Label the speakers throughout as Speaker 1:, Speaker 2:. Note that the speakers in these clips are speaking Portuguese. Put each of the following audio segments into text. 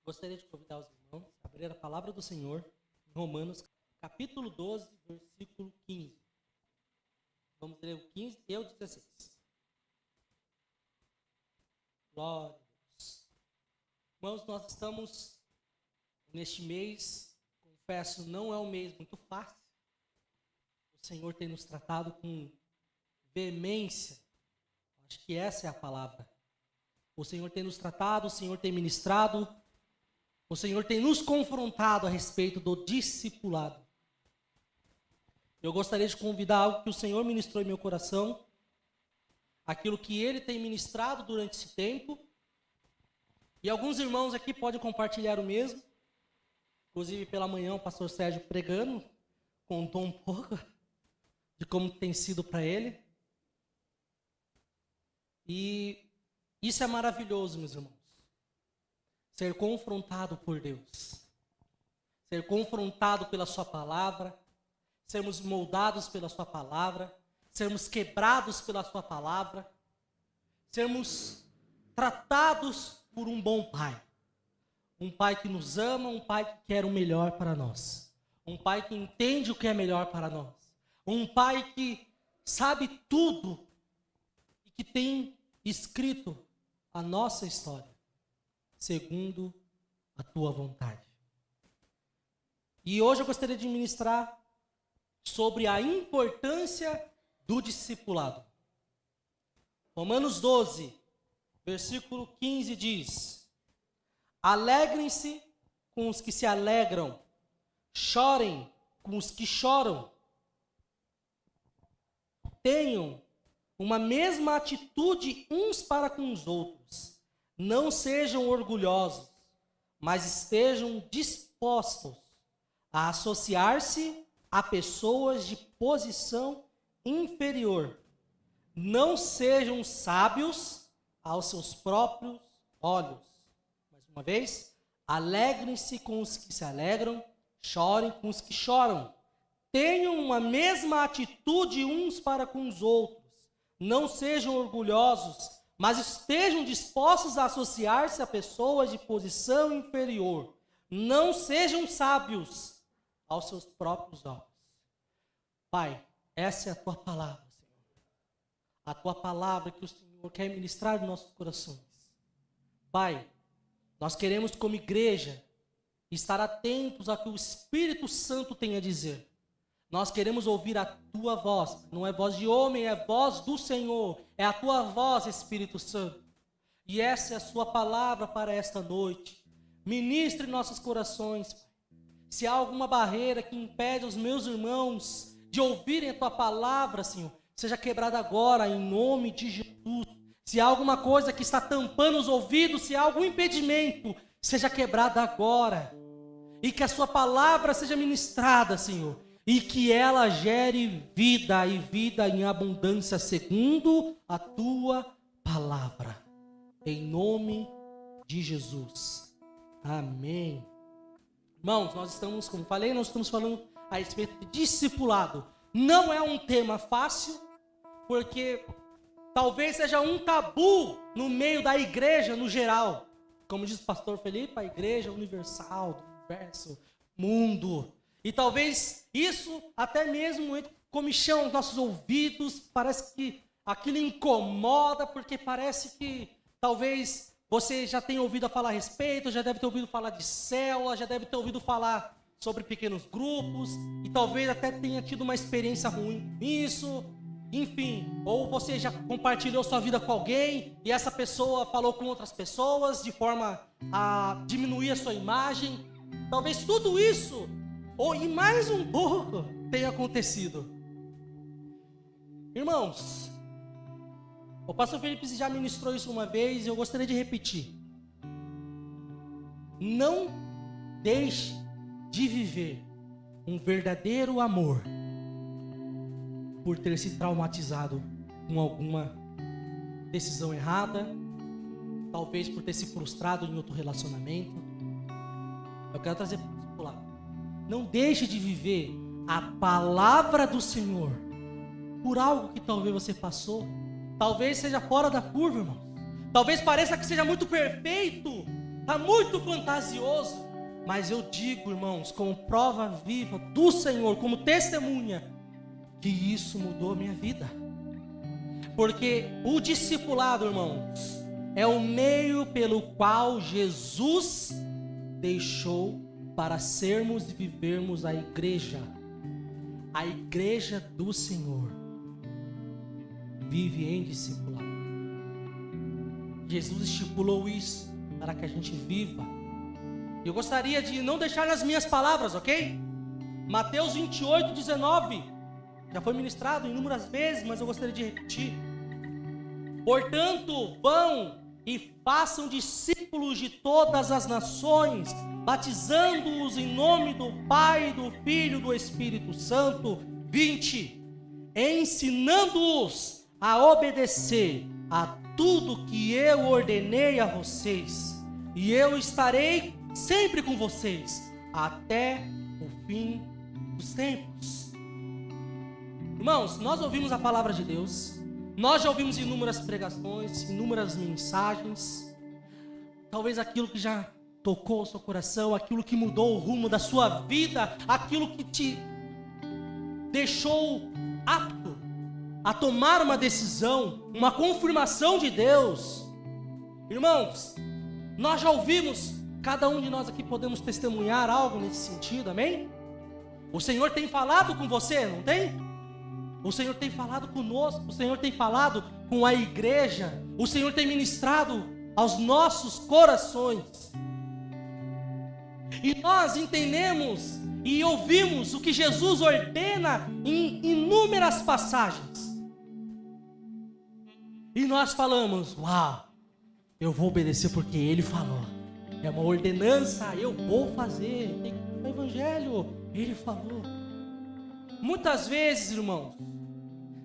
Speaker 1: Gostaria de convidar os irmãos a abrir a palavra do Senhor em Romanos, capítulo 12, versículo 15. Vamos ler o 15 e o 16. Glória a Deus. Irmãos, nós estamos neste mês, confesso, não é um mês muito fácil. O Senhor tem nos tratado com veemência. Acho que essa é a palavra. O Senhor tem nos tratado, o Senhor tem ministrado, o Senhor tem nos confrontado a respeito do discipulado. Eu gostaria de convidar algo que o Senhor ministrou em meu coração, aquilo que Ele tem ministrado durante esse tempo, e alguns irmãos aqui podem compartilhar o mesmo. Inclusive, pela manhã, o pastor Sérgio pregando, contou um pouco de como tem sido para ele. E isso é maravilhoso, meus irmãos. Ser confrontado por Deus. Ser confrontado pela sua palavra. Sermos moldados pela sua palavra. Sermos quebrados pela sua palavra. Sermos tratados por um bom Pai. Um Pai que nos ama, um Pai que quer o melhor para nós. Um Pai que entende o que é melhor para nós. Um Pai que sabe tudo e que tem escrito a nossa história, segundo a tua vontade. E hoje eu gostaria de ministrar sobre a importância do discipulado. Romanos 12, versículo 15 diz: alegrem-se com os que se alegram, chorem com os que choram. Tenham uma mesma atitude uns para com os outros. Não sejam orgulhosos, mas estejam dispostos a associar-se a pessoas de posição inferior. Não sejam sábios aos seus próprios olhos. Mais uma vez, alegrem-se com os que se alegram, chorem com os que choram. Tenham uma mesma atitude uns para com os outros. Não sejam orgulhosos, mas estejam dispostos a associar-se a pessoas de posição inferior. Não sejam sábios aos seus próprios olhos. Pai, essa é a tua palavra, Senhor. A tua palavra que o Senhor quer ministrar nos nossos corações. Pai, nós queremos como igreja estar atentos ao que o Espírito Santo tem a dizer. Nós queremos ouvir a tua voz. Não é voz de homem, é voz do Senhor. É a tua voz, Espírito Santo. E essa é a sua palavra para esta noite. Ministre em nossos corações, Pai. Se há alguma barreira que impede os meus irmãos de ouvirem a tua palavra, Senhor, seja quebrada agora, em nome de Jesus. Se há alguma coisa que está tampando os ouvidos, se há algum impedimento, seja quebrada agora. E que a sua palavra seja ministrada, Senhor. E que ela gere vida e vida em abundância segundo a tua palavra. Em nome de Jesus. Amém. Irmãos, nós estamos, como falei, nós estamos falando a respeito de discipulado. Não é um tema fácil, porque talvez seja um tabu no meio da igreja no geral. Como diz o pastor Felipe, a igreja universal, do universo, mundo. E talvez isso até mesmo comichão aos nossos ouvidos, parece que aquilo incomoda, porque parece que talvez você já tenha ouvido falar a respeito, já deve ter ouvido falar de célula, já deve ter ouvido falar sobre pequenos grupos, e talvez até tenha tido uma experiência ruim nisso, enfim, ou você já compartilhou sua vida com alguém, e essa pessoa falou com outras pessoas, de forma a diminuir a sua imagem. Talvez tudo isso e mais um pouco tenha acontecido. Irmãos, o pastor Felipe já ministrou isso uma vez e eu gostaria de repetir. Não deixe de viver um verdadeiro amor por ter se traumatizado com alguma decisão errada, talvez por ter se frustrado em outro relacionamento. Eu quero trazer para o lado. Não deixe de viver a palavra do Senhor por algo que talvez você passou. Talvez seja fora da curva, irmão. Talvez pareça que seja muito perfeito. Está muito fantasioso. Mas eu digo, irmãos, como prova viva do Senhor, como testemunha, que isso mudou a minha vida. Porque o discipulado, irmãos, é o meio pelo qual Jesus deixou para sermos e vivermos a igreja do Senhor. Vive em discipulado. Jesus estipulou isso para que a gente viva. Eu gostaria de não deixar nas minhas palavras, ok? Mateus 28, 19. Já foi ministrado inúmeras vezes, mas eu gostaria de repetir. Portanto, vão e façam discípulos de todas as nações, batizando-os em nome do Pai, do Filho e do Espírito Santo. 20. Ensinando-os a obedecer a tudo que eu ordenei a vocês. E eu estarei sempre com vocês até o fim dos tempos. Irmãos, nós ouvimos a palavra de Deus. Nós já ouvimos inúmeras pregações, inúmeras mensagens. Talvez aquilo que já tocou o seu coração, aquilo que mudou o rumo da sua vida, aquilo que te deixou apto a tomar uma decisão, uma confirmação de Deus. Irmãos, nós já ouvimos, cada um de nós aqui podemos testemunhar algo nesse sentido, amém? O Senhor tem falado com você, não tem? O Senhor tem falado conosco, o Senhor tem falado com a igreja, o Senhor tem ministrado aos nossos corações. E nós entendemos e ouvimos o que Jesus ordena em inúmeras passagens. E nós falamos, uau, eu vou obedecer porque Ele falou. É uma ordenança, eu vou fazer. Tem que ir para o Evangelho, Ele falou. Muitas vezes, irmãos,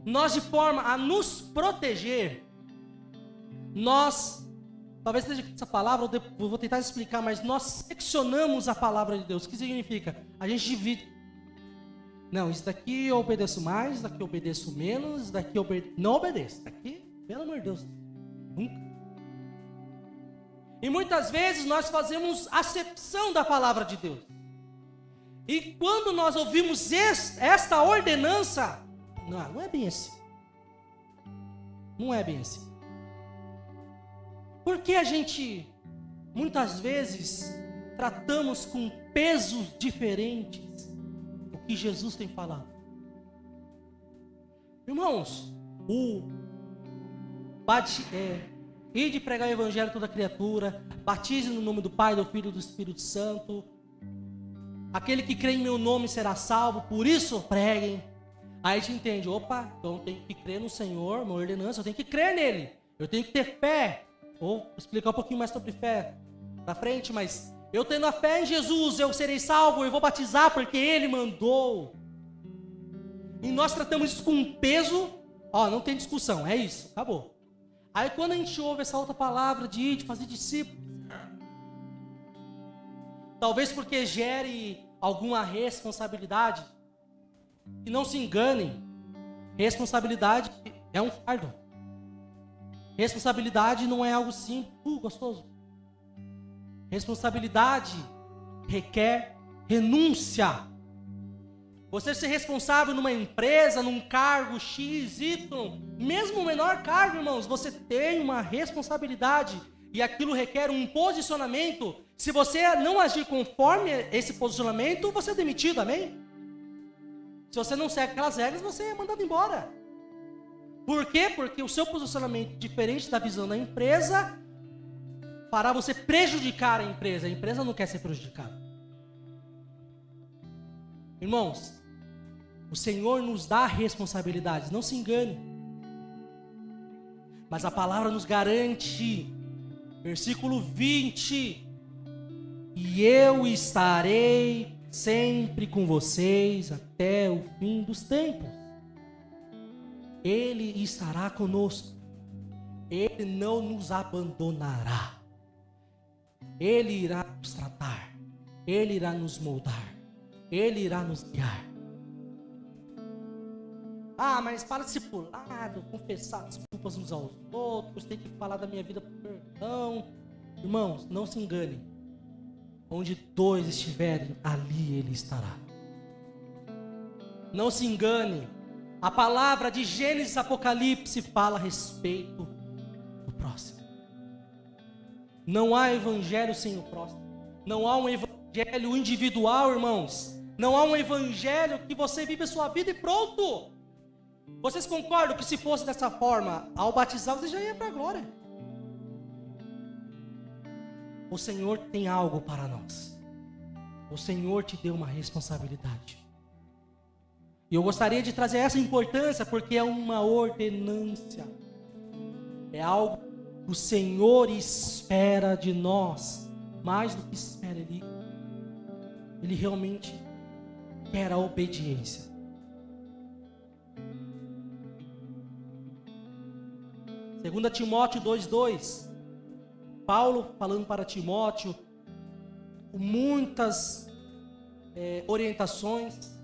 Speaker 1: nós de forma a nos proteger, nós, talvez seja essa palavra, eu vou tentar explicar, mas nós seccionamos a palavra de Deus. O que significa? A gente divide. Não, isso daqui eu obedeço mais, isso daqui eu obedeço menos, isso daqui eu não obedeço. Isso daqui, pelo amor de Deus, nunca. E muitas vezes nós fazemos acepção da palavra de Deus. E quando nós ouvimos esta ordenança, não é bem assim. Não é bem assim. Porque a gente, muitas vezes, tratamos com pesos diferentes o que Jesus tem falado. Irmãos, ide pregar o evangelho a toda criatura, batize no nome do Pai, do Filho e do Espírito Santo. Aquele que crê em meu nome será salvo, por isso preguem. Aí a gente entende, opa, então eu tenho que crer no Senhor, uma ordenança, eu tenho que crer nele, eu tenho que ter fé. Vou explicar um pouquinho mais sobre fé pra frente, mas eu tendo a fé em Jesus, eu serei salvo, eu vou batizar porque Ele mandou. E nós tratamos isso com um peso, não tem discussão, é isso, acabou. Aí quando a gente ouve essa outra palavra de ir, de fazer discípulos, talvez porque gere alguma responsabilidade, e não se enganem, responsabilidade é um fardo. Responsabilidade não é algo simples, gostoso. Responsabilidade requer renúncia. Você ser responsável numa empresa, num cargo X, Y, mesmo o menor cargo, irmãos, você tem uma responsabilidade e aquilo requer um posicionamento. Se você não agir conforme esse posicionamento, você é demitido, amém? Se você não segue aquelas regras, você é mandado embora. Por quê? Porque o seu posicionamento diferente da visão da empresa fará você prejudicar a empresa não quer ser prejudicada. Irmãos, o Senhor nos dá responsabilidades, não se engane. Mas a palavra nos garante, versículo 20, e eu estarei sempre com vocês até o fim dos tempos. Ele estará conosco. Ele não nos abandonará. Ele irá nos tratar. Ele irá nos moldar. Ele irá nos guiar. Mas para discipulado, confessar desculpas uns aos outros, tem que falar da minha vida por perdão. Irmãos, não se engane. Onde 2 estiverem, ali Ele estará. Não se engane. A palavra de Gênesis e Apocalipse fala a respeito do próximo. Não há evangelho sem o próximo. Não há um evangelho individual, irmãos. Não há um evangelho que você vive a sua vida e pronto. Vocês concordam que se fosse dessa forma, ao batizar você já ia para a glória? O Senhor tem algo para nós. O Senhor te deu uma responsabilidade. E eu gostaria de trazer essa importância porque é uma ordenância. É algo que o Senhor espera de nós. Mais do que espera, Ele realmente quer a obediência. Segunda Timóteo 2:2. Paulo falando para Timóteo, com muitas orientações.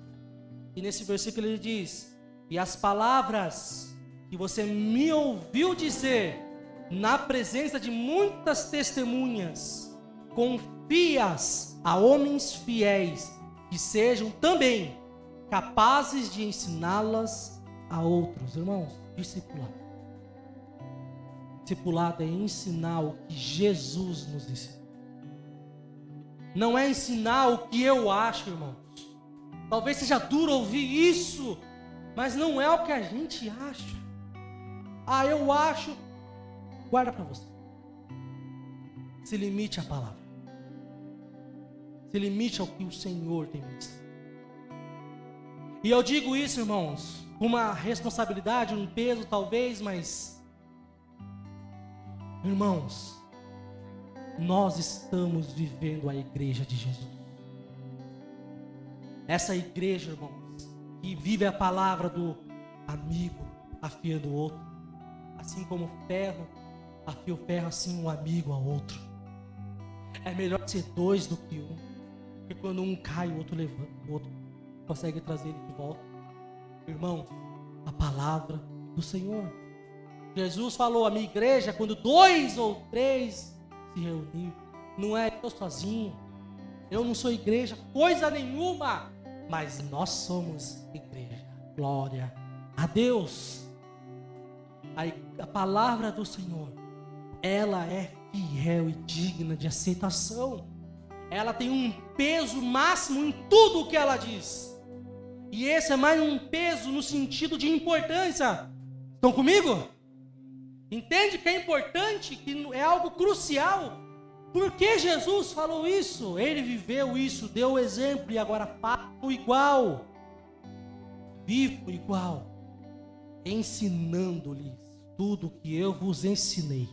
Speaker 1: E nesse versículo ele diz: e as palavras que você me ouviu dizer na presença de muitas testemunhas, confia-as a homens fiéis, que sejam também capazes de ensiná-las a outros. Irmãos, discipulado. Discipulado é ensinar o que Jesus nos ensinou. Não é ensinar o que eu acho, irmãos. Talvez seja duro ouvir isso, mas não é o que a gente acha. Ah, eu acho. Guarda para você. Se limite à palavra. Se limite ao que o Senhor tem visto. E eu digo isso, irmãos, com uma responsabilidade, um peso talvez, mas... irmãos, nós estamos vivendo a igreja de Jesus. Essa igreja, irmãos, que vive a palavra do amigo afiando o outro. Assim como o ferro afia o ferro, assim um amigo ao outro. É melhor ser 2 do que 1. Porque quando um cai, o outro levanta, o outro consegue trazer ele de volta. Irmão, a palavra do Senhor. Jesus falou: a minha igreja, quando 2 ou 3 se reunir, não é eu sozinho. Eu não sou igreja, coisa nenhuma. Mas nós somos igreja. Glória a Deus. A palavra do Senhor, ela é fiel e digna de aceitação. Ela tem um peso máximo em tudo o que ela diz. E esse é mais um peso no sentido de importância. Estão comigo? Entende que é importante, que é algo crucial? Por que Jesus falou isso? Ele viveu isso, deu o exemplo e agora faço igual. Vivo igual. Ensinando-lhes tudo o que eu vos ensinei.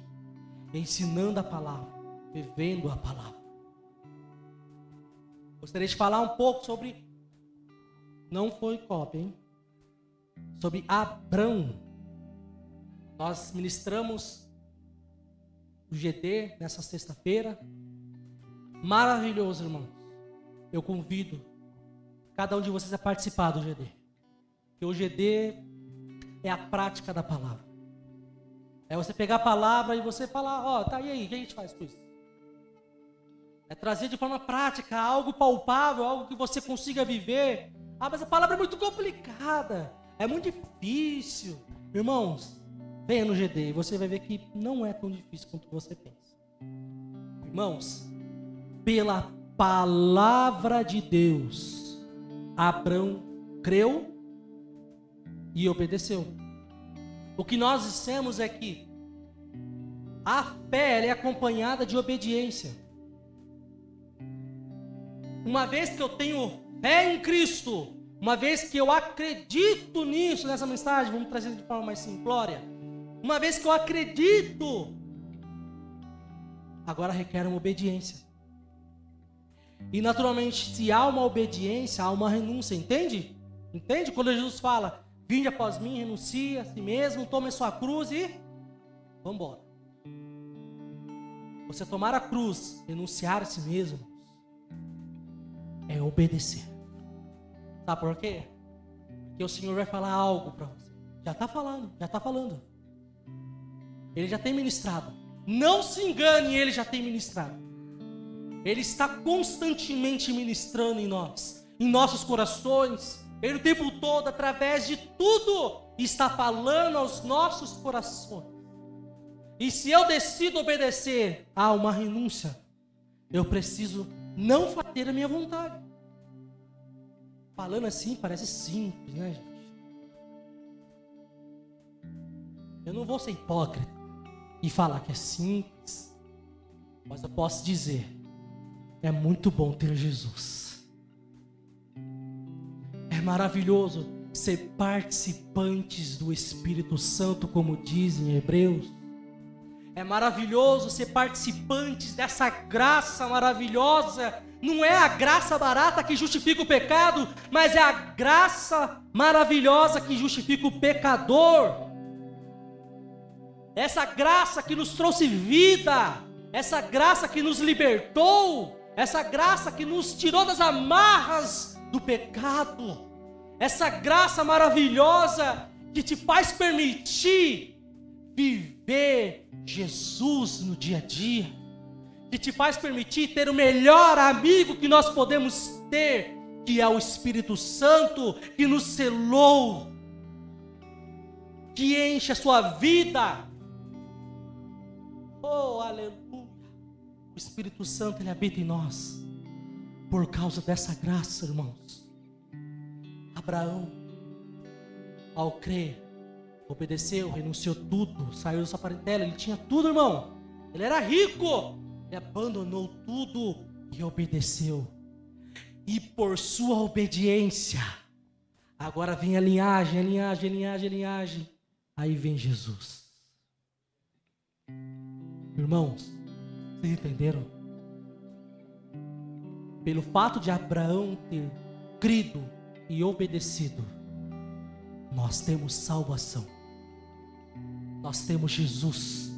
Speaker 1: Ensinando a palavra, vivendo a palavra. Gostaria de falar um pouco sobre... não foi cópia, hein? Sobre Abrão. Nós ministramos o GD nessa sexta-feira. Maravilhoso, irmãos. Eu convido cada um de vocês a participar do GD. Porque o GD é a prática da palavra. É você pegar a palavra e você falar: ó, tá, e aí, o que a gente faz com isso? É trazer de forma prática, algo palpável, algo que você consiga viver. Ah, mas a palavra é muito complicada, é muito difícil. Irmãos, venha no GD e você vai ver que não é tão difícil quanto você pensa. Irmãos, pela palavra de Deus, Abrão creu e obedeceu. O que nós dissemos é que a fé ela é acompanhada de obediência. Uma vez que eu tenho fé em Cristo, uma vez que eu acredito nisso, nessa mensagem, vamos trazer de forma mais simplória. Uma vez que eu acredito, agora requer uma obediência. E naturalmente, se há uma obediência, há uma renúncia, entende? Entende? Quando Jesus fala: vinde após mim, renuncie a si mesmo, tome a sua cruz e vamos embora. Você tomar a cruz, renunciar a si mesmo, é obedecer. Sabe por quê? Porque o Senhor vai falar algo para você. Já está falando. Ele já tem ministrado. Não se engane, Ele já tem ministrado. Ele está constantemente ministrando em nós, em nossos corações. Ele o tempo todo, através de tudo, está falando aos nossos corações. E se eu decido obedecer a uma renúncia, eu preciso não fazer a minha vontade. Falando assim parece simples, né, gente? Eu não vou ser hipócrita e falar que é simples, mas eu posso dizer, é muito bom ter Jesus. É maravilhoso ser participantes do Espírito Santo, como dizem em Hebreus. É maravilhoso ser participantes dessa graça maravilhosa. Não é a graça barata que justifica o pecado, mas é a graça maravilhosa que justifica o pecador. Essa graça que nos trouxe vida, essa graça que nos libertou, essa graça que nos tirou das amarras do pecado, essa graça maravilhosa que te faz permitir viver Jesus no dia a dia, que te faz permitir ter o melhor amigo que nós podemos ter, que é o Espírito Santo, que nos selou, que enche a sua vida. Oh, aleluia! O Espírito Santo, Ele habita em nós, por causa dessa graça, irmãos. Abraão, ao crer, obedeceu, renunciou tudo, saiu da sua parentela, ele tinha tudo, irmão. Ele era rico, ele abandonou tudo e obedeceu. E por sua obediência, agora vem a linhagem. Aí vem Jesus. Irmãos, vocês entenderam? Pelo fato de Abraão ter crido e obedecido, nós temos salvação. Nós temos Jesus.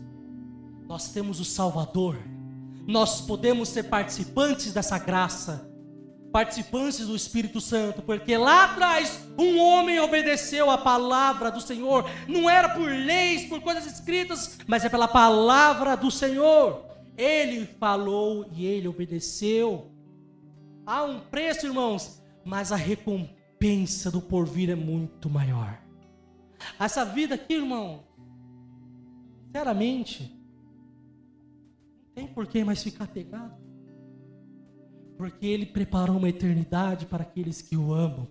Speaker 1: Nós temos o Salvador. Nós podemos ser participantes dessa graça, participantes do Espírito Santo, porque lá atrás um homem obedeceu a palavra do Senhor. Não era por leis, por coisas escritas, mas é pela palavra do Senhor. Ele falou e ele obedeceu. Há um preço, irmãos, mas a recompensa do porvir é muito maior. Essa vida aqui, irmão, sinceramente, não tem por que mais ficar pegado. Porque Ele preparou uma eternidade para aqueles que o amam.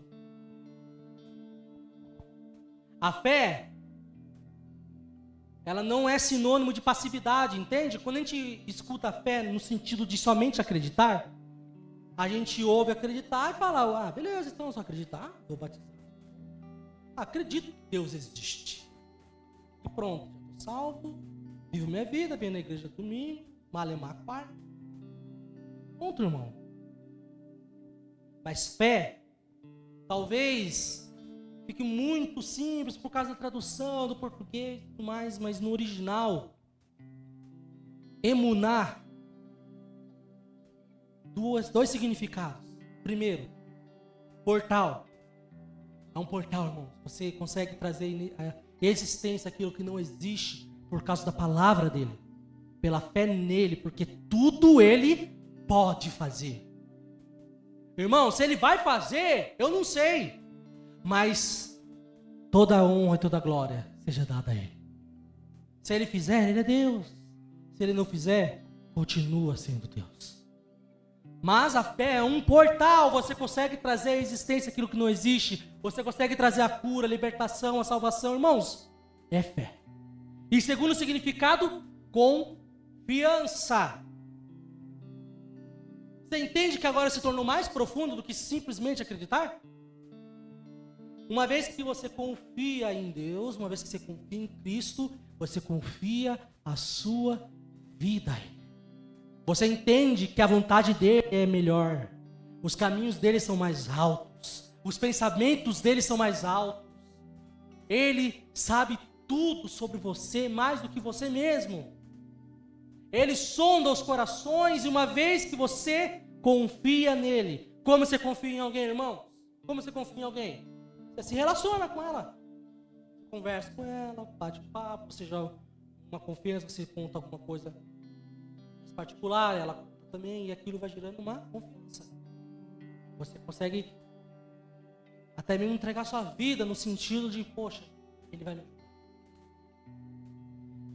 Speaker 1: A fé, ela não é sinônimo de passividade, entende? Quando a gente escuta a fé no sentido de somente acreditar, a gente ouve acreditar e fala, beleza, então só acreditar, vou batizar. Acredito que Deus existe. E pronto, estou salvo, vivo minha vida, venho na igreja domingo, malemar quarto. Ponto, irmão. Mas fé, talvez fique muito simples por causa da tradução do português e tudo mais, mas no original, emuná, dois significados. Primeiro, portal. É um portal, irmão. Você consegue trazer a existência aquilo que não existe por causa da palavra dele, pela fé nele, porque tudo ele pode fazer. Irmão, se ele vai fazer, eu não sei, mas toda a honra e toda a glória seja dada a ele. Se ele fizer, ele é Deus. Se ele não fizer, continua sendo Deus. Mas a fé é um portal. Você consegue trazer à existência aquilo que não existe. Você consegue trazer a cura, a libertação, a salvação. Irmãos, é fé. E segundo o significado, confiança. Você entende que agora se tornou mais profundo do que simplesmente acreditar? Uma vez que você confia em Deus, uma vez que você confia em Cristo, você confia a sua vida a Ele. Você entende que a vontade dele é melhor, os caminhos dele são mais altos, os pensamentos dele são mais altos. Ele sabe tudo sobre você, mais do que você mesmo. Ele sonda os corações, e uma vez que você confia nele, como você confia em alguém, irmão? Como você confia em alguém? Você se relaciona com ela, conversa com ela, bate papo, seja uma confiança, você conta alguma coisa particular, ela conta também, e aquilo vai gerando uma confiança. Você consegue até mesmo entregar sua vida no sentido de, poxa, ele vai me ajudar.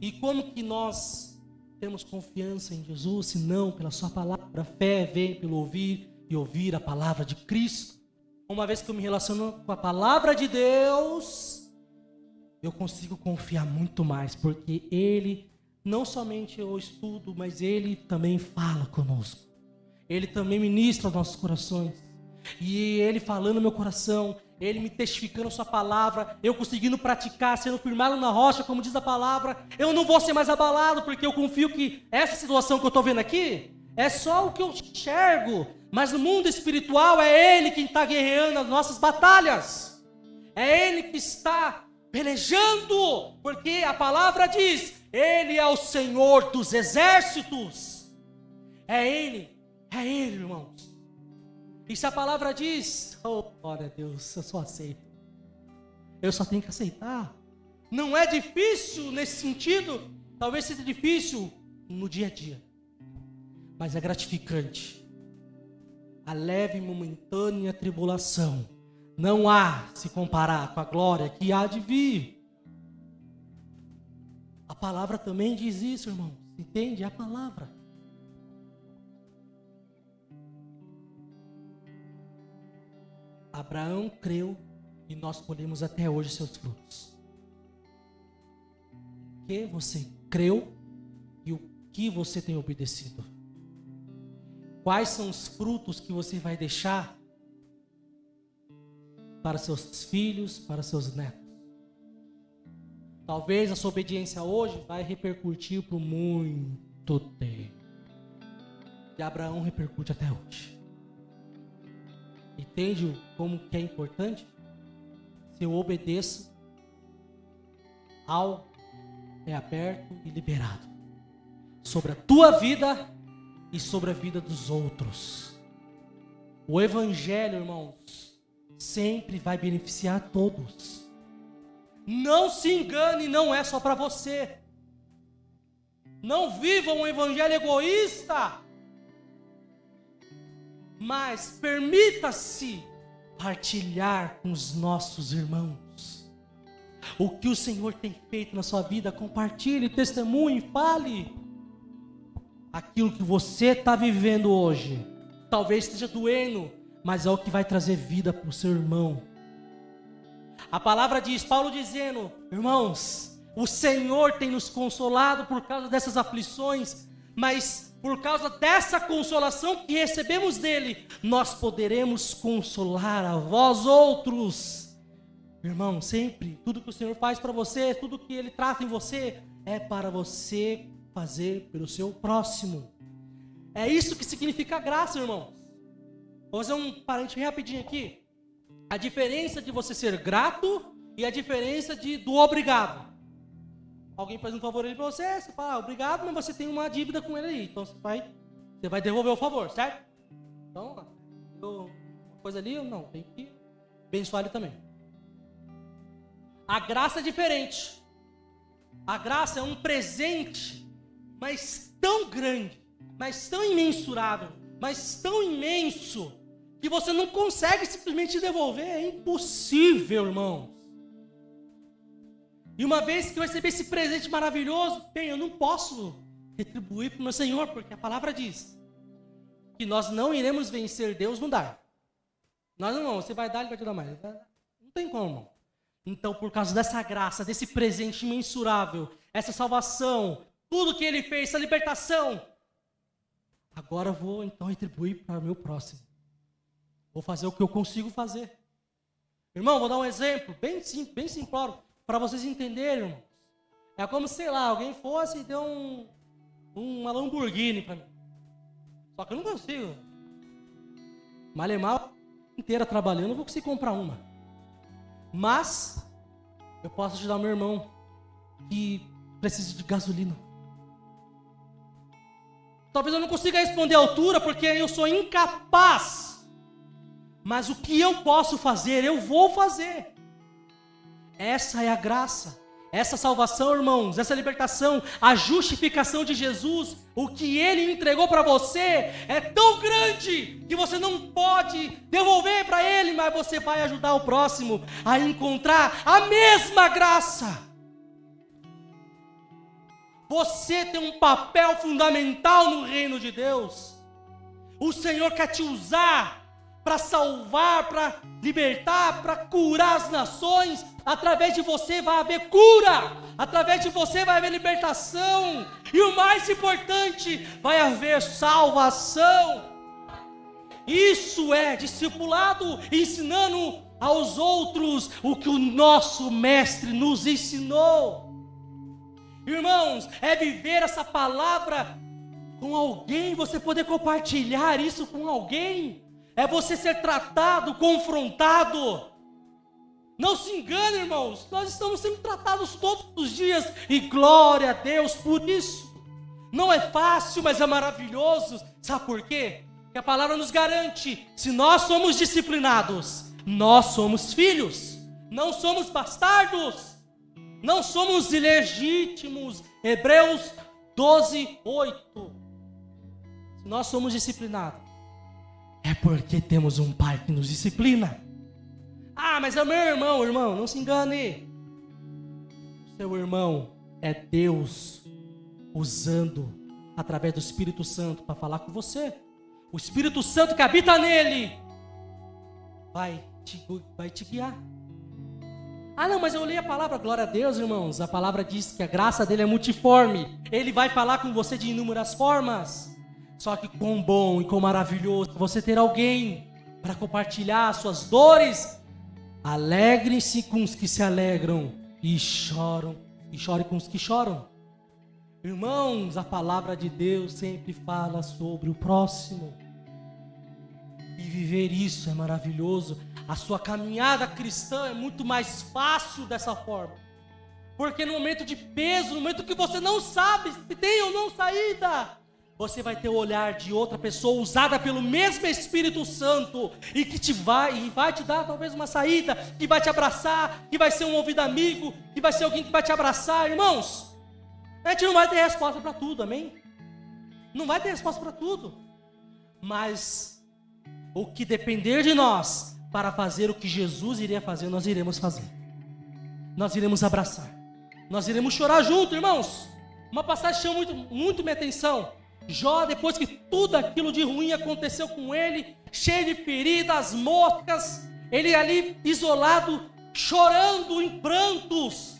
Speaker 1: E como que nós temos confiança em Jesus, se não pela sua palavra? A fé vem pelo ouvir e ouvir a palavra de Cristo. Uma vez que eu me relaciono com a palavra de Deus, eu consigo confiar muito mais, porque Ele, não somente eu estudo, mas Ele também fala conosco. Ele também ministra aos nossos corações. E Ele falando no meu coração, Ele me testificando a sua palavra, eu conseguindo praticar, sendo firmado na rocha, como diz a palavra, eu não vou ser mais abalado, porque eu confio que essa situação que eu estou vendo aqui, é só o que eu enxergo, mas no mundo espiritual é Ele quem está guerreando as nossas batalhas, é Ele que está pelejando, porque a palavra diz, Ele é o Senhor dos exércitos, é Ele, irmãos. E se a palavra diz, oh, glória a Deus, eu só aceito. Eu só tenho que aceitar. Não é difícil nesse sentido, talvez seja difícil no dia a dia, mas é gratificante. A leve e momentânea tribulação não há se comparar com a glória que há de vir. A palavra também diz isso, irmão. Entende? É a palavra. Abraão creu e nós colhemos até hoje seus frutos. O que você creu e o que você tem obedecido? Quais são os frutos que você vai deixar para seus filhos, para seus netos? Talvez a sua obediência hoje vai repercutir por muito tempo. E Abraão repercute até hoje. Entende como que é importante? Se eu obedeço, algo é aberto e liberado sobre a tua vida e sobre a vida dos outros. O evangelho, irmãos, sempre vai beneficiar todos. Não se engane, não é só para você. Não viva um evangelho egoísta, mas permita-se partilhar com os nossos irmãos. O que o Senhor tem feito na sua vida, compartilhe, testemunhe, fale. Aquilo que você está vivendo hoje, talvez esteja doendo, mas é o que vai trazer vida para o seu irmão. A palavra diz, Paulo dizendo, irmãos, o Senhor tem nos consolado por causa dessas aflições, mas por causa dessa consolação que recebemos dele, nós poderemos consolar a vós outros. Irmão, sempre, tudo que o Senhor faz para você, tudo que Ele trata em você, é para você fazer pelo seu próximo. É isso que significa graça, irmãos. Vou fazer um parênteses bem rapidinho aqui. A diferença de você ser grato e a diferença do obrigado. Alguém faz um favor ali para você, você fala, obrigado, mas você tem uma dívida com ele aí. Então você vai devolver o favor, certo? Então, uma coisa ali, não, tem que abençoar ele também. A graça é diferente. A graça é um presente, mas tão grande, mas tão imensurável, mas tão imenso, que você não consegue simplesmente devolver. É impossível, irmãos. E uma vez que eu recebi esse presente maravilhoso, bem, eu não posso retribuir para o meu Senhor, porque a palavra diz que nós não iremos vencer Deus no dar. Nós não, você vai dar, Ele vai te dar mais. Não tem como. Então, por causa dessa graça, desse presente imensurável, essa salvação, tudo que Ele fez, essa libertação, agora eu vou então retribuir para o meu próximo. Vou fazer o que eu consigo fazer. Irmão, vou dar um exemplo, bem simples, bem simplório, para vocês entenderem, irmãos. É como, sei lá, alguém fosse e deu uma Lamborghini para mim. Só que eu não consigo. Malemar inteira trabalhando, eu não vou conseguir comprar uma. Mas eu posso ajudar meu irmão que precisa de gasolina. Talvez eu não consiga responder à altura porque eu sou incapaz. Mas o que eu posso fazer, eu vou fazer. Essa é a graça. Essa salvação, irmãos, essa libertação, a justificação de Jesus, o que Ele entregou para você é tão grande que você não pode devolver para Ele, mas você vai ajudar o próximo a encontrar a mesma graça. Você tem um papel fundamental no reino de Deus. O Senhor quer te usar para salvar, para libertar, para curar as nações. Através de você vai haver cura, através de você vai haver libertação, e o mais importante, vai haver salvação. Isso é discipulado, ensinando aos outros o que o nosso mestre nos ensinou. Irmãos, é viver essa palavra com alguém, você poder compartilhar isso com alguém, é você ser tratado, confrontado. Não se engane, irmãos, nós estamos sendo tratados todos os dias, e glória a Deus por isso. Não é fácil, mas é maravilhoso. Sabe por quê? Porque a palavra nos garante, se nós somos disciplinados, nós somos filhos, não somos bastardos, não somos ilegítimos. Hebreus 12:8. Se nós somos disciplinados, é porque temos um Pai que nos disciplina. Ah, mas é o meu irmão, não se engane. O seu irmão é Deus usando através do Espírito Santo para falar com você. O Espírito Santo que habita nele vai te guiar. Ah, não, mas eu li a palavra, glória a Deus, irmãos. A palavra diz que a graça dele é multiforme. Ele vai falar com você de inúmeras formas. Só que quão bom e quão maravilhoso você ter alguém para compartilhar suas dores. Alegrem-se com os que se alegram e chorem com os que choram. Irmãos, a palavra de Deus sempre fala sobre o próximo. E viver isso é maravilhoso. A sua caminhada cristã é muito mais fácil dessa forma. Porque no momento de peso, no momento que você não sabe se tem ou não saída, você vai ter o olhar de outra pessoa usada pelo mesmo Espírito Santo e que vai te dar talvez uma saída, que vai te abraçar, que vai ser um ouvido amigo, que vai ser alguém que vai te abraçar. Irmãos, a gente não vai ter resposta para tudo, amém? Não vai ter resposta para tudo. Mas o que depender de nós para fazer o que Jesus iria fazer, nós iremos fazer. Nós iremos abraçar. Nós iremos chorar junto, irmãos. Uma passagem chama muito minha atenção. Jó, depois que tudo aquilo de ruim aconteceu com ele, cheio de feridas, moscas, ele ali isolado, chorando em prantos,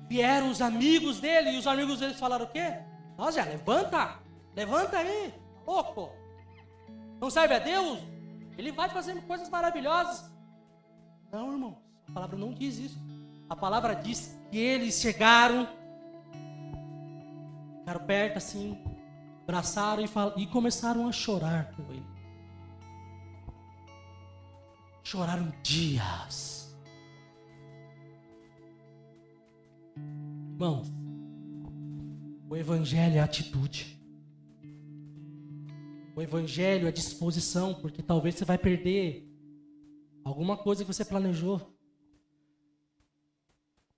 Speaker 1: vieram os amigos dele, e os amigos dele falaram o quê? Nossa, levanta aí, louco, não serve a Deus? Ele vai fazendo coisas maravilhosas. Não, irmão, a palavra não diz isso. A palavra diz que eles ficaram perto assim, abraçaram e começaram a chorar com ele. Choraram dias. Irmãos, o Evangelho é atitude. O Evangelho é disposição, porque talvez você vai perder alguma coisa que você planejou.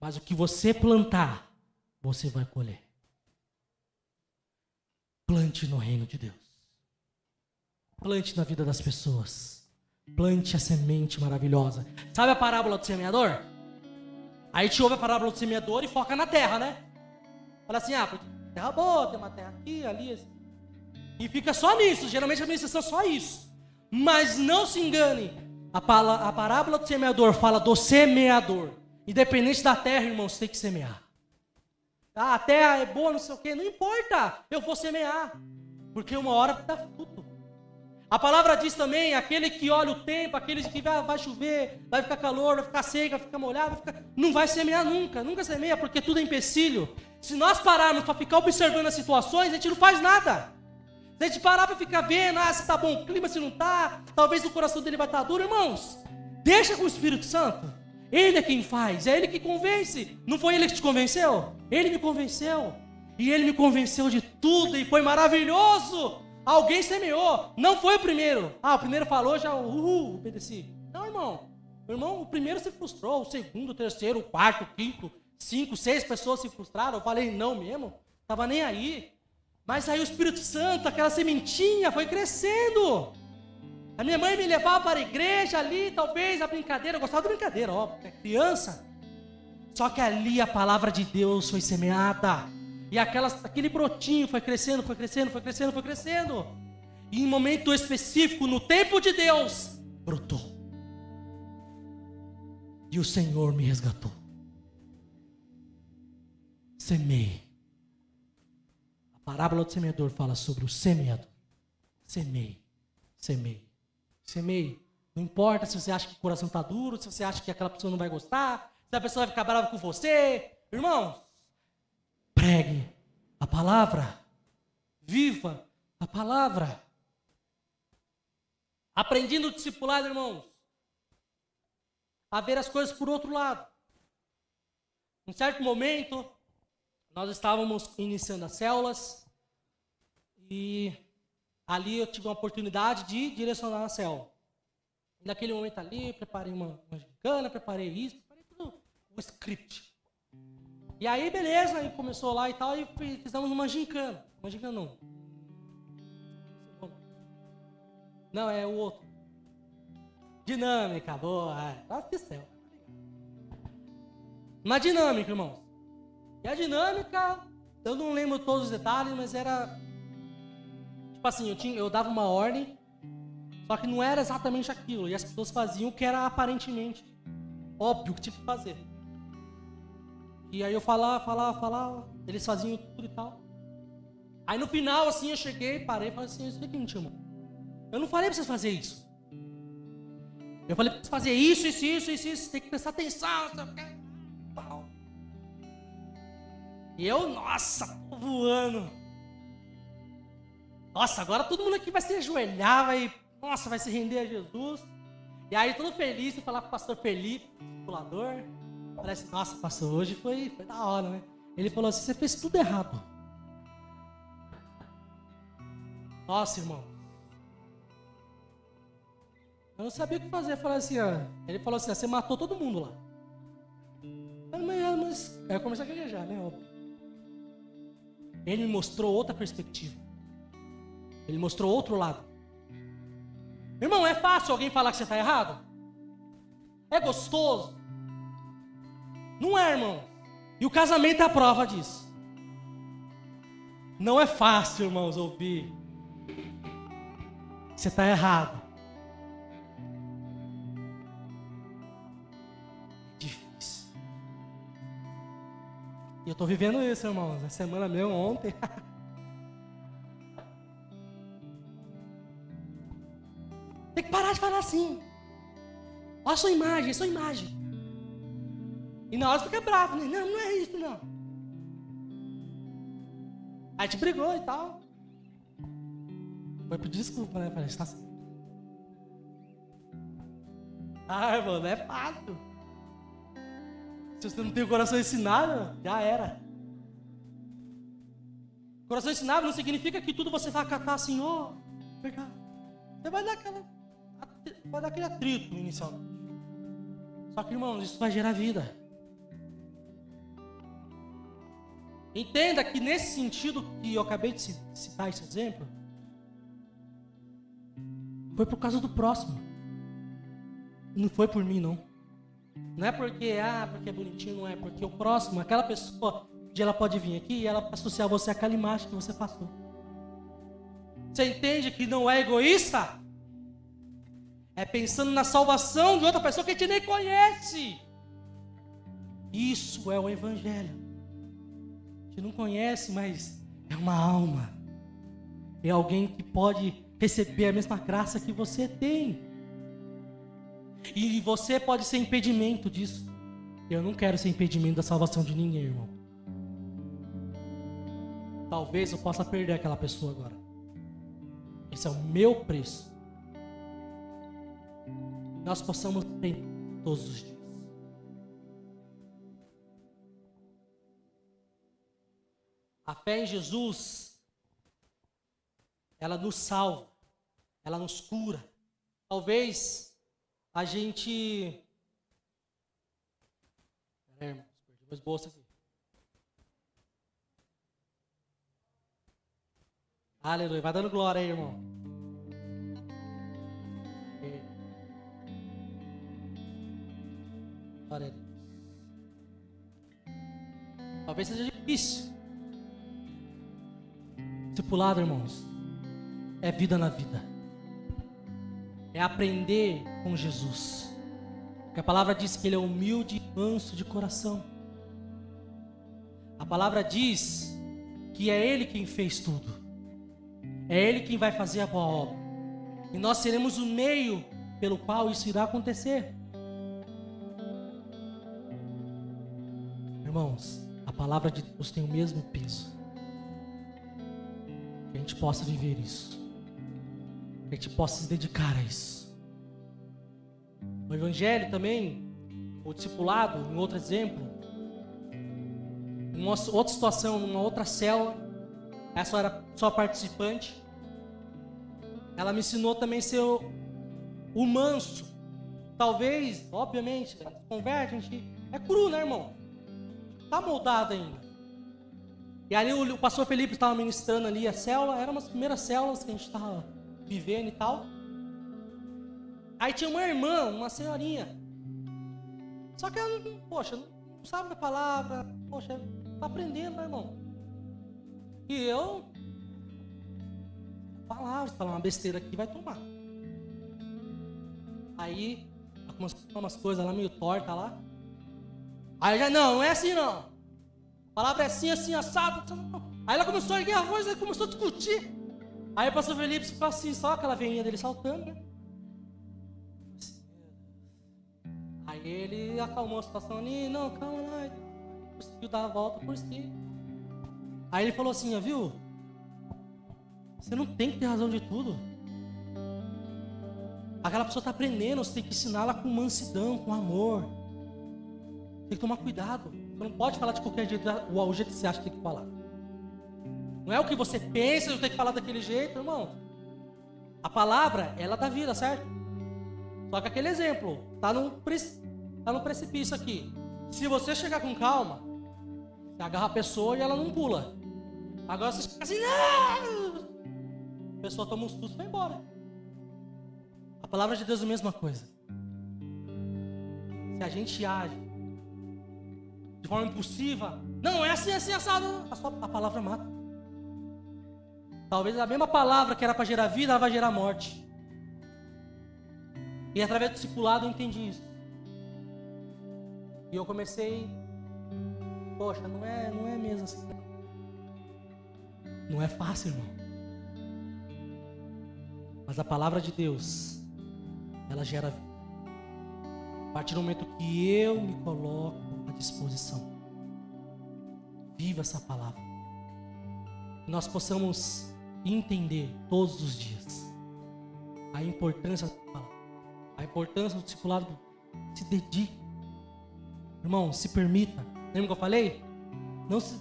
Speaker 1: Mas o que você plantar, você vai colher. Plante no reino de Deus. Plante na vida das pessoas. Plante a semente maravilhosa. Sabe a parábola do semeador? Aí a gente ouve a parábola do semeador e foca na terra, né? Fala assim, terra boa, tem uma terra aqui, ali. Assim. E fica só nisso. Geralmente a ministração é só isso. Mas não se engane. A parábola do semeador fala do semeador. Independente da terra, irmãos, você tem que semear. A terra é boa, não sei o quê, não importa, eu vou semear, porque uma hora vai dar fruto. A palavra diz também, aquele que olha o tempo, aquele que vai chover, vai ficar calor, vai ficar seco, vai ficar molhado, não vai semear nunca semeia, porque tudo é empecilho. Se nós pararmos para ficar observando as situações, a gente não faz nada. Se a gente parar para ficar vendo, se está bom o clima, se não está, talvez o coração dele vai estar duro, irmãos, deixa com o Espírito Santo. Ele é quem faz, é Ele que convence. Não foi Ele que te convenceu? Ele me convenceu. E Ele me convenceu de tudo e foi maravilhoso. Alguém semeou, não foi o primeiro. O primeiro falou, já obedeci. Não, irmão. O primeiro se frustrou, o segundo, o terceiro, o quarto, o quinto. 5, 6 pessoas se frustraram, eu falei não mesmo, estava nem aí. Mas aí o Espírito Santo, aquela sementinha foi crescendo. A minha mãe me levava para a igreja ali, talvez a brincadeira, eu gostava de brincadeira, ó, criança. Só que ali a palavra de Deus foi semeada. E aquele brotinho foi crescendo, foi crescendo, foi crescendo, foi crescendo. E em momento específico, no tempo de Deus, brotou. E o Senhor me resgatou. Semeie. A parábola do semeador fala sobre o semeador. Semeie, semeie, semeie. Não importa se você acha que o coração está duro, se você acha que aquela pessoa não vai gostar, se a pessoa vai ficar brava com você. Irmãos, pregue a palavra. Viva a palavra. Aprendi no discipulado, irmãos, a ver as coisas por outro lado. Em certo momento, nós estávamos iniciando as células e ali eu tive uma oportunidade de direcionar a célula. E naquele momento ali, preparei uma gincana, preparei isso, preparei tudo, o script. E aí, beleza, aí começou lá e tal, e fizemos uma gincana. Uma gincana não. Não, é o outro. Dinâmica, boa. Uma dinâmica, irmãos. E a dinâmica, eu não lembro todos os detalhes, mas era... Tipo assim, eu dava uma ordem, só que não era exatamente aquilo. E as pessoas faziam o que era aparentemente óbvio que tinha que fazer. E aí eu falava, eles faziam tudo e tal. Aí no final, assim, eu cheguei, parei e falei assim, isso aqui, irmão. Eu não falei pra vocês fazerem isso. Eu falei pra vocês fazerem isso. Tem que prestar atenção. E eu, nossa, tô voando. Nossa, agora todo mundo aqui vai se ajoelhar, vai se render a Jesus. E aí todo feliz, fui falar com o pastor Felipe, discipulador. Falei assim, nossa, pastor, hoje foi da hora, né? Ele falou assim, você fez tudo errado. Nossa, irmão. Eu não sabia o que fazer. Eu falei assim, ele falou assim, você matou todo mundo lá. Mas aí eu comecei a gaguejar, né? Óbvio. Ele me mostrou outra perspectiva. Ele mostrou outro lado. Irmão, é fácil alguém falar que você está errado? É gostoso? Não é, irmão. E o casamento é a prova disso. Não é fácil, irmãos, ouvir que você está errado. É difícil. E eu estou vivendo isso, irmãos. Na semana mesmo, ontem. Tem que parar de falar assim. Olha a sua imagem. E na hora você fica bravo, né? Não é isso, não. Aí te brigou e tal. Foi pedir desculpa, né? Falei, está certo. Irmão, não é fácil. Se você não tem o coração ensinado, já era. Coração ensinado não significa que tudo você vai acatar assim, verdade. Você vai dar aquele atrito inicialmente. Só que, irmãos, isso vai gerar vida. Entenda que nesse sentido que eu acabei de citar esse exemplo, foi por causa do próximo. Não foi por mim, não. Não é porque é bonitinho, não é. Porque o próximo, aquela pessoa, ela pode vir aqui e ela associar você àquela imagem que você passou. Você entende que não é egoísta? É pensando na salvação de outra pessoa que a gente nem conhece. Isso é o Evangelho. A gente não conhece, mas é uma alma. É alguém que pode receber a mesma graça que você tem. E você pode ser impedimento disso. Eu não quero ser impedimento da salvação de ninguém, irmão. Talvez eu possa perder aquela pessoa agora. Esse é o meu preço. Nós possamos ter todos os dias. A fé em Jesus, ela nos salva, ela nos cura. Talvez a gente... Irmãos, perdi Depois bolsa aqui. Aleluia. Vai dando glória aí, irmão. Glória a Deus. Talvez seja difícil. Discipulado, irmãos, é vida na vida. É aprender com Jesus. Porque a palavra diz que Ele é humilde e manso de coração. A palavra diz que é Ele quem fez tudo. É Ele quem vai fazer a boa obra. E nós seremos o meio pelo qual isso irá acontecer. Irmãos, a palavra de Deus tem o mesmo peso. Que a gente possa viver isso. Que a gente possa se dedicar a isso. No Evangelho também, o discipulado, em outro exemplo, em uma outra situação, numa outra célula, essa era só participante. Ela me ensinou também a ser o manso. Talvez, obviamente, a gente converte, a gente é cru, né, irmão? Está moldado ainda. E ali o pastor Felipe estava ministrando ali a célula, eram umas primeiras células que a gente estava vivendo e tal. Aí tinha uma irmã, uma senhorinha. Só que ela, poxa, não sabe da palavra, poxa, está aprendendo, né, irmão? E eu, palavras, falar uma besteira aqui, vai tomar. Aí, ela começou a falar umas coisas lá meio torta lá. Aí já, não é assim não. A palavra é assim, assim, assado. Aí ela começou a erguer a voz, aí começou a discutir. Aí o pastor Felipe ficou assim, só aquela veinha dele saltando, né? Aí ele acalmou a situação ali, não, calma lá. Conseguiu dar a volta por si. Aí ele falou assim, viu? Você não tem que ter razão de tudo. Aquela pessoa está aprendendo, você tem que ensiná-la com mansidão, com amor. Tem que tomar cuidado. Você não pode falar de qualquer jeito, o jeito que você acha que tem que falar. Não é o que você pensa, você tem que falar daquele jeito, irmão. A palavra, ela dá vida, certo? Só que aquele exemplo, tá no precipício aqui. Se você chegar com calma, você agarra a pessoa e ela não pula. Agora você fica assim, não! A pessoa toma um susto e vai embora. A palavra de Deus é a mesma coisa. Se a gente age de forma impulsiva, não é assim, assim, assado, a palavra mata. Talvez a mesma palavra que era para gerar vida, ela vai gerar morte. E através do discipulado eu entendi isso. E eu comecei, poxa, não é mesmo assim. Não é fácil, irmão. Mas a palavra de Deus, ela gera vida. A partir do momento que eu me coloco à disposição. Viva essa palavra. Que nós possamos entender todos os dias a importância da palavra. A importância do discipulado. Se dedique. Irmão, se permita. Lembra que eu falei?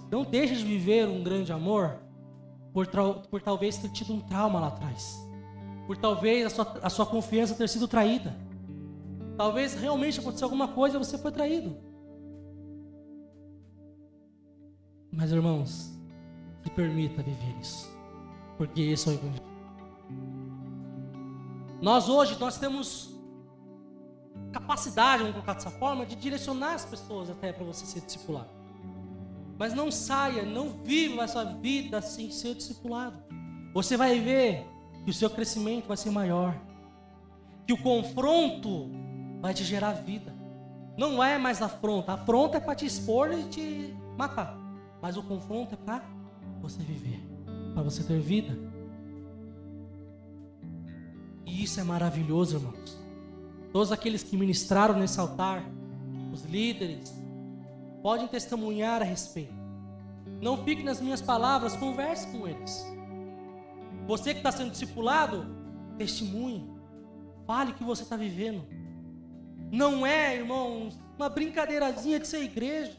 Speaker 1: Não deixe de viver um grande amor por talvez ter tido um trauma lá atrás. Por talvez a sua confiança ter sido traída. Talvez realmente aconteceu alguma coisa e você foi traído. Mas, irmãos, se permita viver isso. Porque esse é o Evangelho. Nós temos capacidade, vamos colocar dessa forma, de direcionar as pessoas até para você ser discipulado. Mas não saia, não viva essa vida sem ser discipulado. Você vai ver que o seu crescimento vai ser maior. Que o confronto vai te gerar vida. Não é mais afronta. A afronta é para te expor e te matar. Mas o confronto é para você viver. Para você ter vida. E isso é maravilhoso, irmãos. Todos aqueles que ministraram nesse altar, os líderes, podem testemunhar a respeito. Não fique nas minhas palavras, converse com eles. Você que está sendo discipulado, testemunhe. Fale o que você está vivendo. Não é, irmãos, uma brincadeirazinha de ser igreja.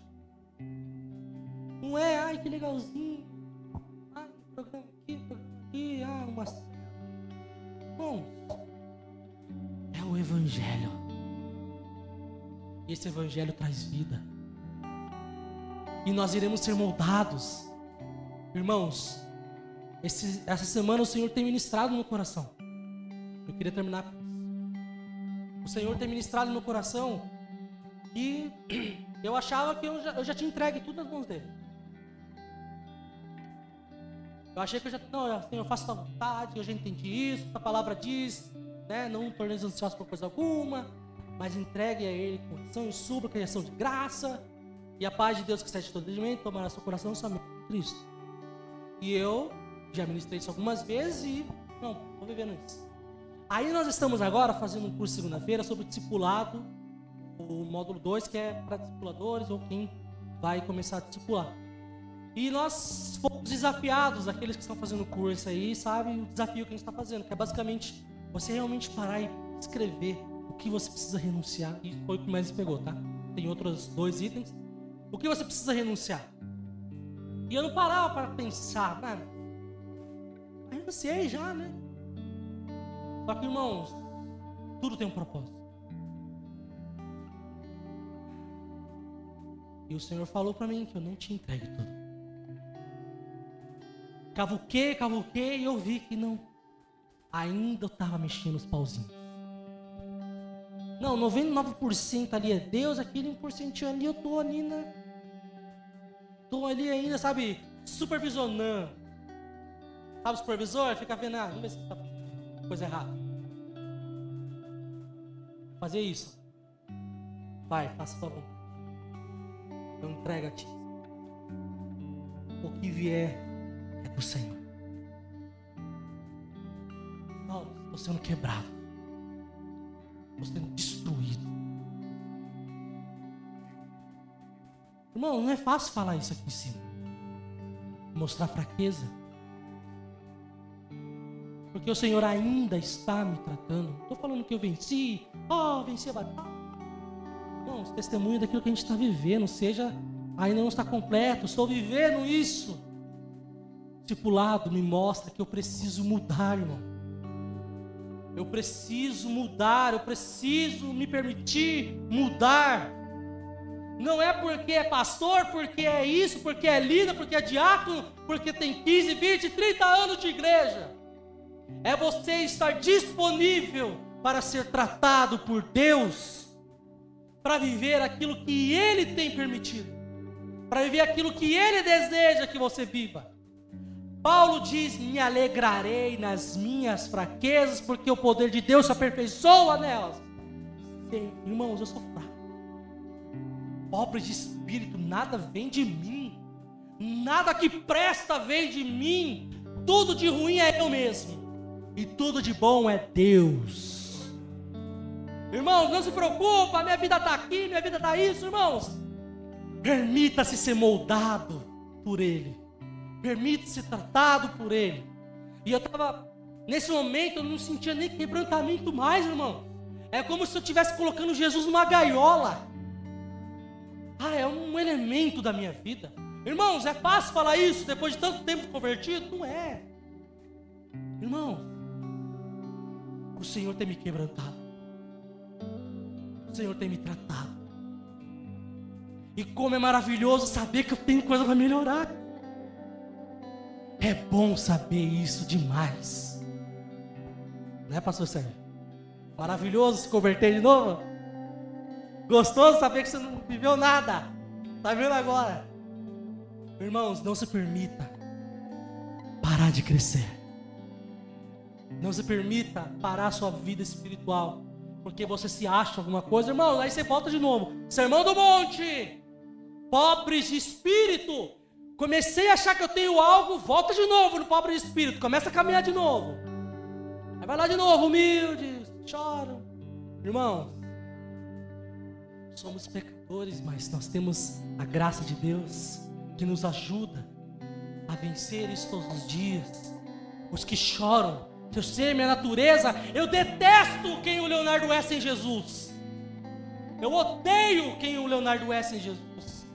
Speaker 1: Não é, ai que legalzinho. Ai, programa aqui, uma... Irmãos, é o Evangelho. Esse Evangelho traz vida. E nós iremos ser moldados. Irmãos, essa semana o Senhor tem ministrado no meu coração. Eu queria terminar com isso. O Senhor tem ministrado no meu coração e eu achava que eu já tinha entregue tudo nas mãos dele. Eu achei que Senhor, eu faço a tua vontade, eu já entendi isso, a palavra diz, né? Não torneis ansiosos por coisa alguma, mas entregue a Ele com oração e súplica e ação de graça, e a paz de Deus que excede todo entendimento tomará seu coração somente em Cristo. E eu já ministrei isso algumas vezes e não, estou vivendo isso. Aí nós estamos agora fazendo um curso segunda-feira sobre discipulado, o módulo 2, que é para discipuladores ou quem vai começar a discipular. E nós fomos desafiados, aqueles que estão fazendo o curso aí, sabem o desafio que a gente está fazendo, que é basicamente você realmente parar e escrever o que você precisa renunciar. E foi o que mais me pegou, tá? Tem outros 2 itens. O que você precisa renunciar? E eu não parava para pensar, eu renunciei já, né? Só que, irmãos, tudo tem um propósito. E o Senhor falou para mim que eu não tinha entregue tudo. Cavuquei e eu vi que não. Ainda eu estava mexendo os pauzinhos. Não, 99% ali é Deus, aquele 1% ali eu estou ali, né? Estou ali ainda, sabe, supervisionando. Sabe o supervisor? Fica vendo, vamos ver se está coisa errada. Fazer isso. Vai, faça a tua vontade. Eu entrego a ti. O que vier é do Senhor. Não, estou sendo quebrado. Estou sendo destruído. Irmão, não é fácil falar isso aqui em cima. Mostrar fraqueza. Porque o Senhor ainda está me tratando. Não estou falando que eu venci. Venci a batalha. Não, os testemunhos daquilo que a gente está vivendo. Seja, ainda não está completo. Estou vivendo isso. Discipulado me mostra que eu preciso mudar, irmão. Eu preciso mudar. Eu preciso me permitir mudar. Não é porque é pastor, porque é isso, porque é líder, porque é diácono, porque tem 15, 20, 30 anos de igreja. É você estar disponível para ser tratado por Deus, para viver aquilo que Ele tem permitido, para viver aquilo que Ele deseja que você viva. Paulo diz: me alegrarei nas minhas fraquezas, porque o poder de Deus se aperfeiçoa nelas. Sim, irmãos, eu sou fraco, pobre de espírito, nada vem de mim, nada que presta vem de mim, tudo de ruim é eu mesmo. E tudo de bom é Deus. Irmãos, não se preocupa, minha vida está aqui, minha vida está isso, irmãos. Permita-se ser moldado por Ele. Permita-se ser tratado por Ele. E eu estava, nesse momento, eu não sentia nem quebrantamento mais, irmão. É como se eu estivesse colocando Jesus numa gaiola. É um elemento da minha vida. Irmãos, é fácil falar isso depois de tanto tempo convertido? Não é. Irmão, o Senhor tem me quebrantado. O Senhor tem me tratado. E como é maravilhoso saber que eu tenho coisa para melhorar. É bom saber isso demais. Não é, pastor Sérgio? Maravilhoso se converter de novo. Gostoso saber que você não viveu nada. Está vendo agora? Irmãos, não se permita parar de crescer. Não se permita parar a sua vida espiritual, porque você se acha alguma coisa, irmão, aí você volta de novo. Sermão do Monte, pobres de espírito. Comecei a achar que eu tenho algo, volta de novo no pobre de espírito, começa a caminhar de novo. Aí vai lá de novo, humilde, choram. Irmãos, somos pecadores, mas nós temos a graça de Deus que nos ajuda a vencer isso todos os dias. Os que choram, eu sei minha natureza, eu detesto quem o Leonardo é sem Jesus. Eu odeio quem o Leonardo é sem Jesus.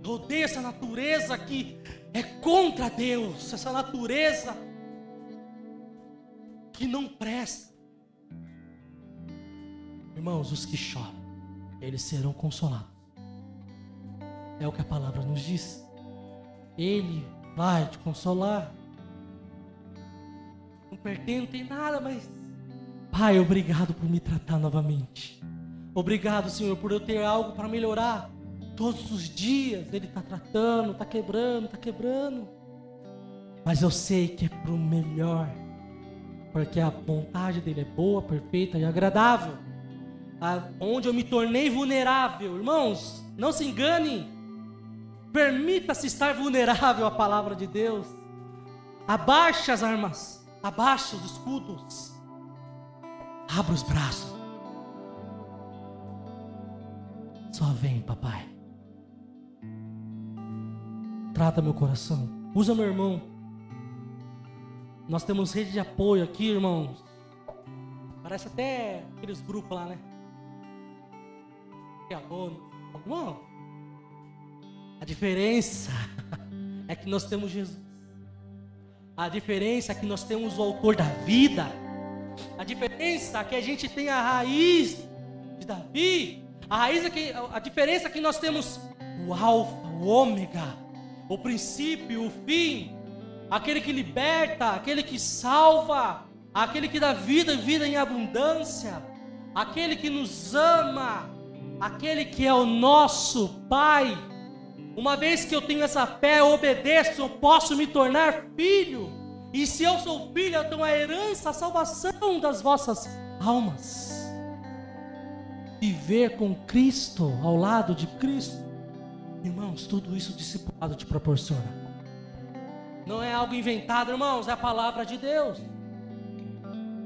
Speaker 1: Eu odeio essa natureza que é contra Deus, essa natureza que não presta. Irmãos, os que choram, eles serão consolados. É o que a palavra nos diz. Ele vai te consolar. Não pertence, não tem nada, mas... Pai, obrigado por me tratar novamente. Obrigado, Senhor, por eu ter algo para melhorar. Todos os dias Ele está tratando, está quebrando. Mas eu sei que é para o melhor. Porque a vontade dEle é boa, perfeita e agradável. Onde eu me tornei vulnerável. Irmãos, não se engane. Permita-se estar vulnerável à palavra de Deus. Abaixe as armas. Abaixe os escudos. Abra os braços. Só vem, papai. Trata meu coração. Usa meu irmão. Nós temos rede de apoio aqui, irmãos. Parece até aqueles grupos lá, né? Que aluno. Irmão, a diferença é que nós temos Jesus. A diferença é que nós temos o autor da vida. A diferença é que a gente tem a raiz de Davi. A diferença é que nós temos o alfa, o ômega, o princípio, o fim, aquele que liberta, aquele que salva, aquele que dá vida e vida em abundância, aquele que nos ama, aquele que é o nosso Pai. Uma vez que eu tenho essa fé, eu obedeço, eu posso me tornar filho. E se eu sou filho, eu tenho a herança, a salvação das vossas almas. Viver com Cristo, ao lado de Cristo. Irmãos, tudo isso o discipulado te proporciona. Não é algo inventado, irmãos, é a palavra de Deus.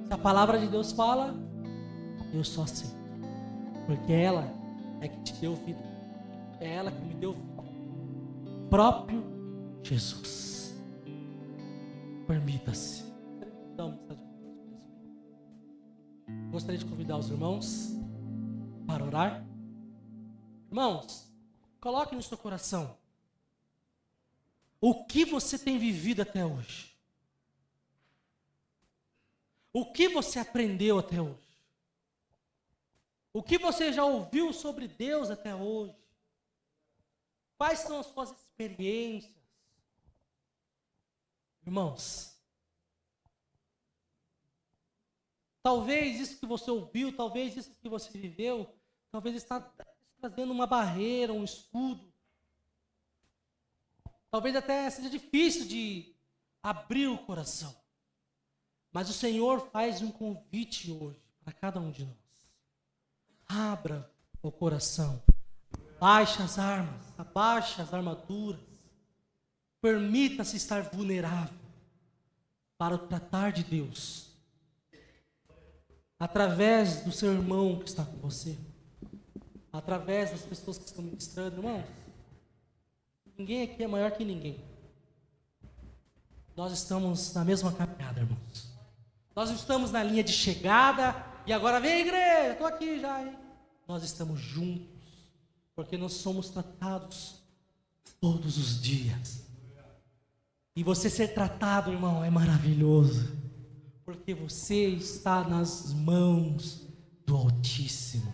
Speaker 1: Se a palavra de Deus fala, eu só aceito. Porque ela é que te deu vida. É ela que me deu vida. Próprio Jesus. Permita-se. Gostaria de convidar os irmãos para orar. Irmãos, coloque no seu coração o que você tem vivido até hoje. O que você aprendeu até hoje. O que você já ouviu sobre Deus até hoje. Quais são as suas experiências? Irmãos, talvez isso que você ouviu, talvez isso que você viveu, talvez está trazendo uma barreira, um escudo. Talvez até seja difícil de abrir o coração. Mas o Senhor faz um convite hoje para cada um de nós. Abra o coração. Abaixe as armas, abaixe as armaduras. Permita-se estar vulnerável para o tratar de Deus. Através do seu irmão que está com você. Através das pessoas que estão ministrando, irmãos. Ninguém aqui é maior que ninguém. Nós estamos na mesma caminhada, irmãos. Nós estamos na linha de chegada e agora vem a igreja, estou aqui já, hein? Nós estamos juntos, porque nós somos tratados todos os dias. E você ser tratado, irmão, é maravilhoso, porque você está nas mãos do Altíssimo.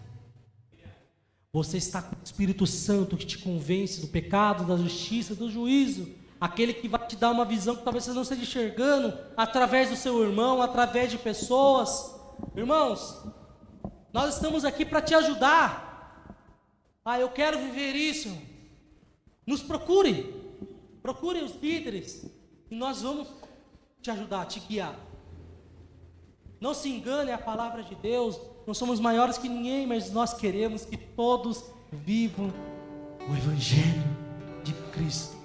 Speaker 1: Você está com o Espírito Santo que te convence do pecado, da justiça, do juízo. Aquele que vai te dar uma visão que talvez você não esteja enxergando, através do seu irmão, através de pessoas. Irmãos, nós estamos aqui para te ajudar. Eu quero viver isso. Nos procure. Procure os líderes. E nós vamos te ajudar, te guiar. Não se engane, é a palavra de Deus. Não somos maiores que ninguém, mas nós queremos que todos vivam o Evangelho de Cristo.